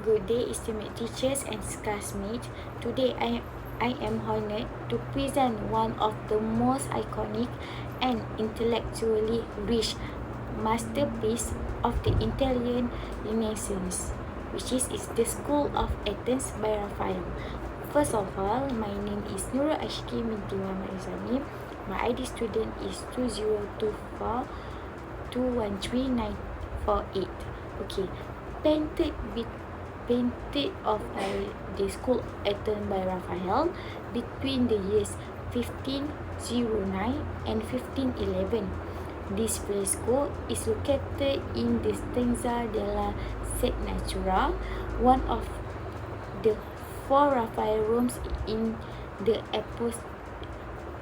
Good day, esteemed teachers and classmates. Today I am honored to present one of the most iconic and intellectually rich masterpiece of the Italian Renaissance, which is the School of Athens by Raphael. First of all, my name is Nurul Ashki binti Muhammad Izani. My ID student is 2024213948. Okay, painted of the School of Athens by Raphael between the years 1509 and 1511. This fresco is located in the Stanza della Signatura, one of the four Raphael rooms in the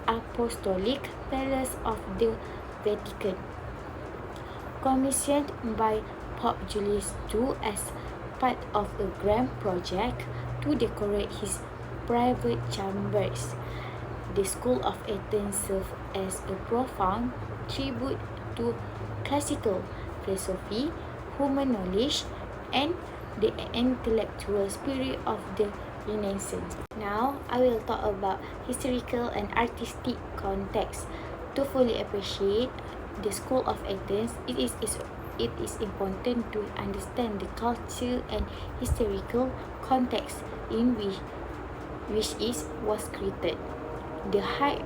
Apostolic Palace of the Vatican, commissioned by Pope Julius II as part of a grand project to decorate his private chambers. The School of Athens served as a profound tribute to classical philosophy, human knowledge, and the intellectual spirit of the Renaissance. Now, I will talk about historical and artistic context. To fully appreciate the School of Athens, it is important to understand the culture and historical context in which was created. The High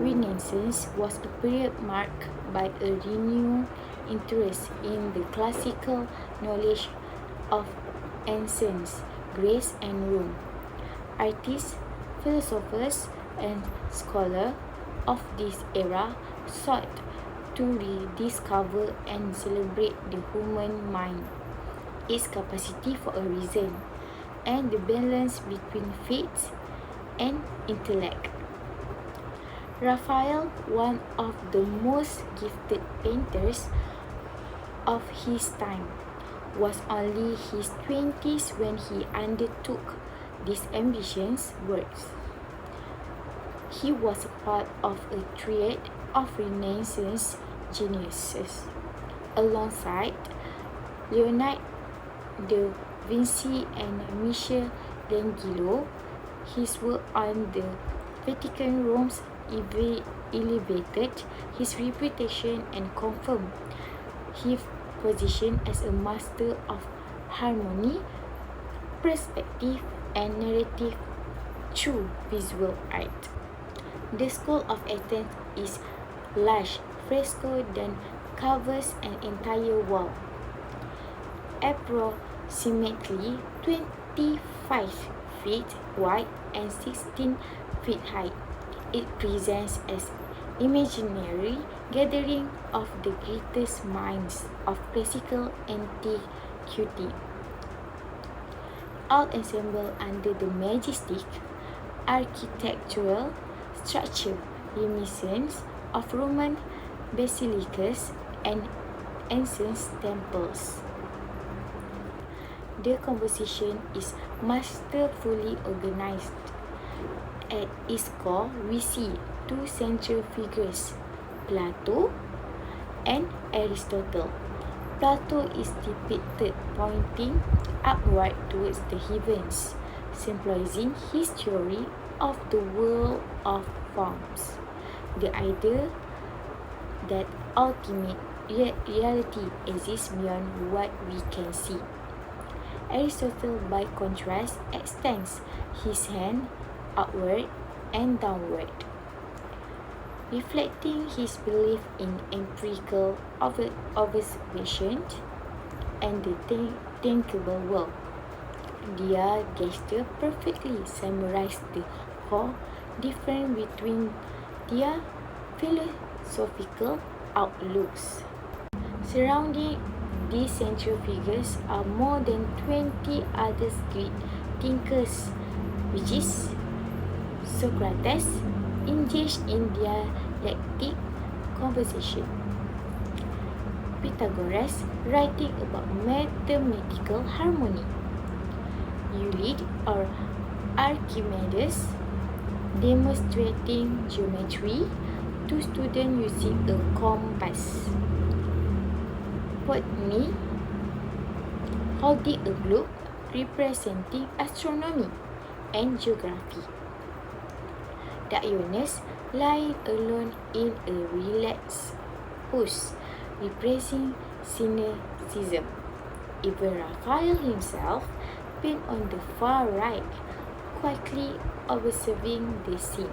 Renaissance was a period marked by a renewed interest in the classical knowledge of ancient Greece and Rome. Artists, philosophers, and scholars of this era sought to rediscover and celebrate the human mind, its capacity for a reason, and the balance between faith and intellect. Raphael, one of the most gifted painters of his time, was only his 20s when he undertook these ambitious works. He was part of a triad of Renaissance geniuses, alongside Leonardo da Vinci and Michelangelo. His work on the Vatican rooms elevated his reputation and confirmed his position as a master of harmony, perspective, and narrative through visual art. The School of Athens is large fresco that covers an entire wall, approximately 25 feet wide and 16 feet high. It presents as imaginary gathering of the greatest minds of classical antiquity, all assembled under the majestic architectural structure reminiscent of Roman basilicas and ancient temples. The composition is masterfully organized. At its core, we see two central figures, Plato and Aristotle. Plato is depicted pointing upward towards the heavens, symbolizing his theory of the world of forms, the idea that ultimate reality exists beyond what we can see. Aristotle, by contrast, extends his hand outward and downward, reflecting his belief in empirical observation and the thinkable world. Their gesture perfectly summarizes the core difference between their philosophical outlooks. Surrounding these central figures are more than 20 other Greek thinkers, which is Socrates, engaged in dialectic conversation, Pythagoras, writing about mathematical harmony, Euclid or Archimedes, demonstrating geometry to students using a compass, Ptolemy, holding a globe representing astronomy and geography. Dionys lying alone in a relaxed pose, representing cynicism. Even Raphael himself, being on the far right, quietly observing the scene.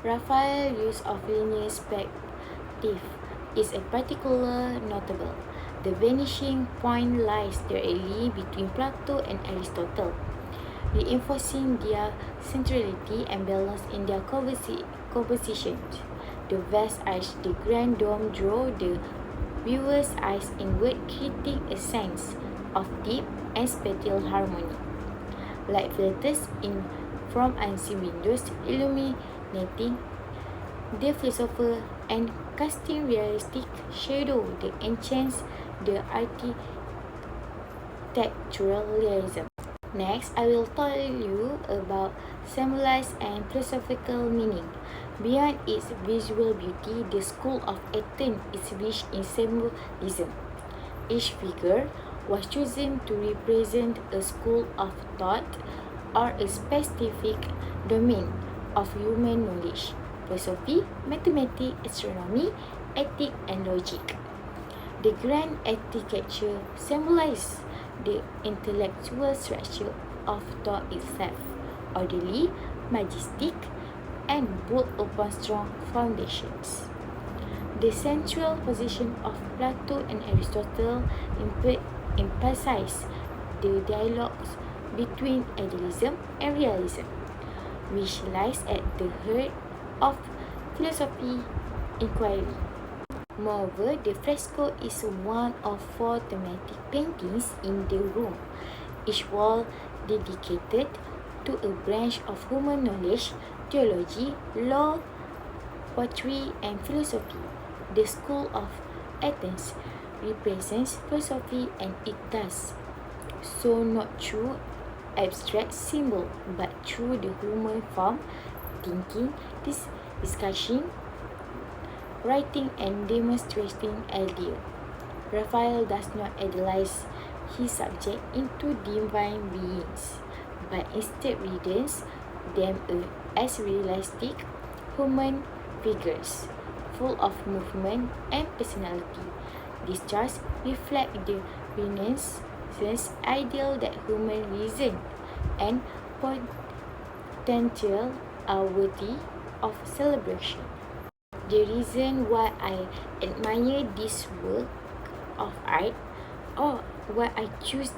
Raphael's use of linear perspective is a particular notable. The vanishing point lies directly between Plato and Aristotle, reinforcing their centrality and balance in their composition. The vast arch, the grand dome draw the viewer's eyes inward, creating a sense of deep and spatial harmony. Light filters in from unseen windows, illuminating the philosopher and casting realistic shadow that enchants the architectural realism. Next, I will tell you about symbolism and philosophical meaning. Beyond its visual beauty, the school of Athens is rich in symbolism. Each figure was chosen to represent a school of thought or a specific domain of human knowledge: philosophy, mathematics, astronomy, ethics, and logic. The grand architecture symbolizes the intellectual structure of thought itself, orderly, majestic, and built upon strong foundations. The central position of Plato and Aristotle emphasize the dialogues between idealism and realism, which lies at the heart of philosophy inquiry. Moreover, the fresco is one of 4 thematic paintings in the room, each wall dedicated to a branch of human knowledge: theology, law, poetry, and philosophy. The school of Athens represents philosophy, and it does so not through abstract symbol but through the human form: thinking, discussion, writing, and demonstrating idea. Raphael does not idealize his subject into divine beings, but instead readings them as realistic human figures, full of movement and personality. These charts reflect the Renaissance ideal that human reason and potential are worthy of celebration. The reason why I admire this work of art, or why I choose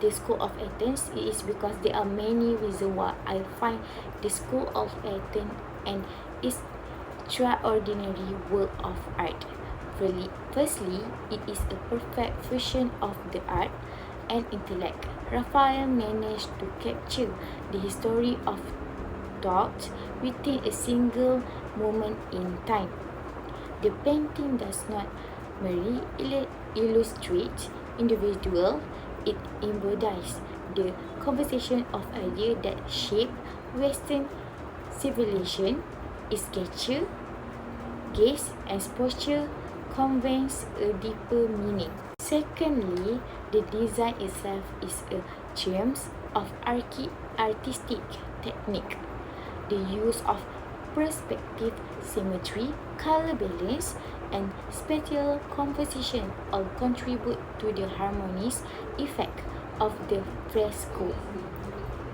the School of Athens, is because there are many reasons why I find the School of Athens an extraordinary work of art. Firstly, it is a perfect fusion of the art and intellect. Raphael managed to capture the history of thought within a single moment in time. The painting does not merely illustrate individual, it embodies the conversation of ideas that shape Western civilization. Its gesture, gaze, and posture conveys a deeper meaning. Secondly, the design itself is a triumph of artistic technique. The use of perspective, symmetry, color balance, and spatial composition all contribute to the harmonious effect of the fresco.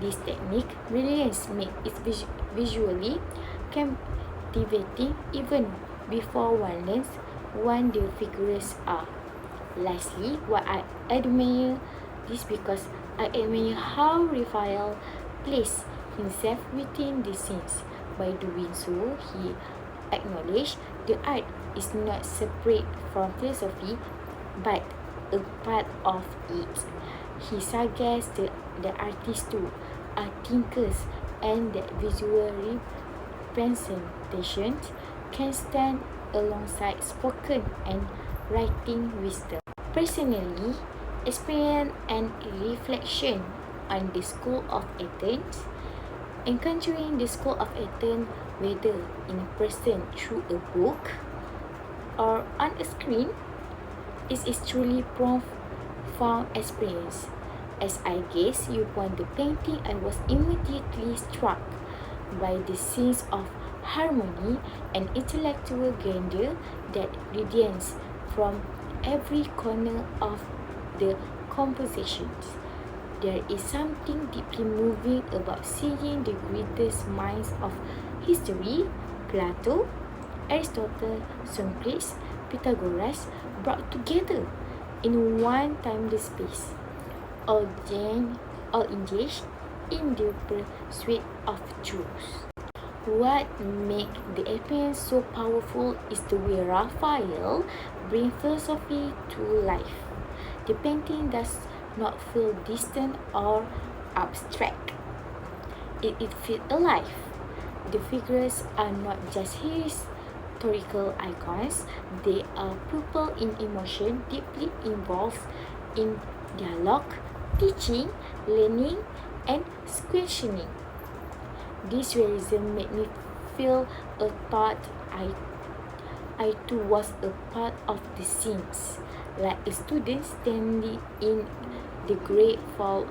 This technique brilliance makes it visually captivating even before one learns what the figures are. Lastly, what I admire this because I admire how Raphael placed himself within the scenes. By doing so, he acknowledged the art is not separate from philosophy, but a part of it. He suggests the artists too are thinkers, and that visual representations can stand alongside spoken and writing wisdom. Personally, experience and reflection on the School of Athens. Encountering the School of Athens, whether in person through a book or on a screen, is a truly profound experience. As I gazed upon the painting, I was immediately struck by the sense of harmony and intellectual grandeur that radiates from every corner of the compositions. There is something deeply moving about seeing the greatest minds of history, Plato, Aristotle, Socrates, Pythagoras, brought together in one timeless space, all, all engaged in the pursuit of truth. What makes the Athens so powerful is the way Raphael brings philosophy to life. The painting does not feel distant or abstract. It feels alive. The figures are not just historical icons, they are people in emotion deeply involved in dialogue, teaching, learning, and questioning. This realism made me feel a thought I too was a part of the scenes, like a student standing in the great hall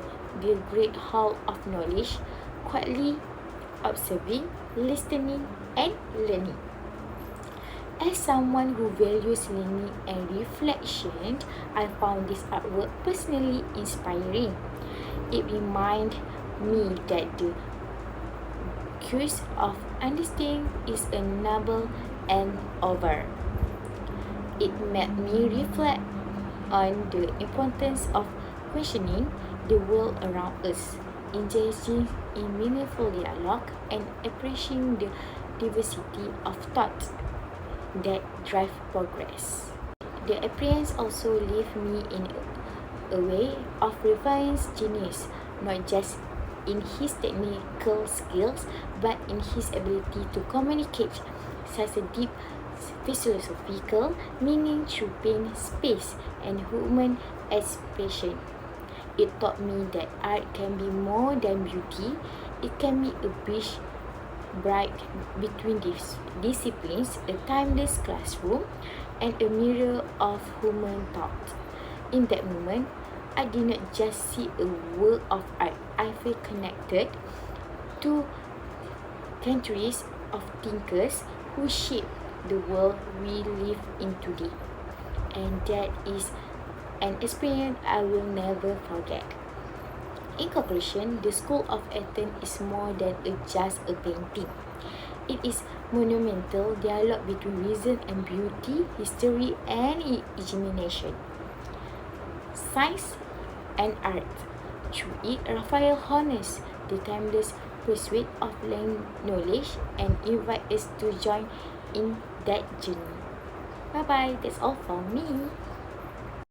of knowledge, quietly observing, listening, and learning. As someone who values learning and reflection, I found this artwork personally inspiring. It reminded me that the quest of understanding is a noble and over. It made me reflect on the importance of questioning the world around us, engaging in meaningful dialogue, and appreciating the diversity of thought that drive progress. The appearance also left me in a way of Raphael's genius, not just in his technical skills, but in his ability to communicate such a deep philosophical meaning through pain, space, and human expression. It taught me that art can be more than beauty. It can be a bridge bright between these disciplines, a timeless classroom, and a mirror of human thought. In that moment, I did not just see a work of art. I feel connected to centuries of thinkers who shaped the world we live in today. And that is an experience I will never forget. In conclusion, the School of Athens is more than just a painting. It is monumental dialogue between reason and beauty, history and imagination, science and art. Through it, Raphael harnessed the timeless pursuit of knowledge and invite us to join in that journey. Bye bye, that's all for me.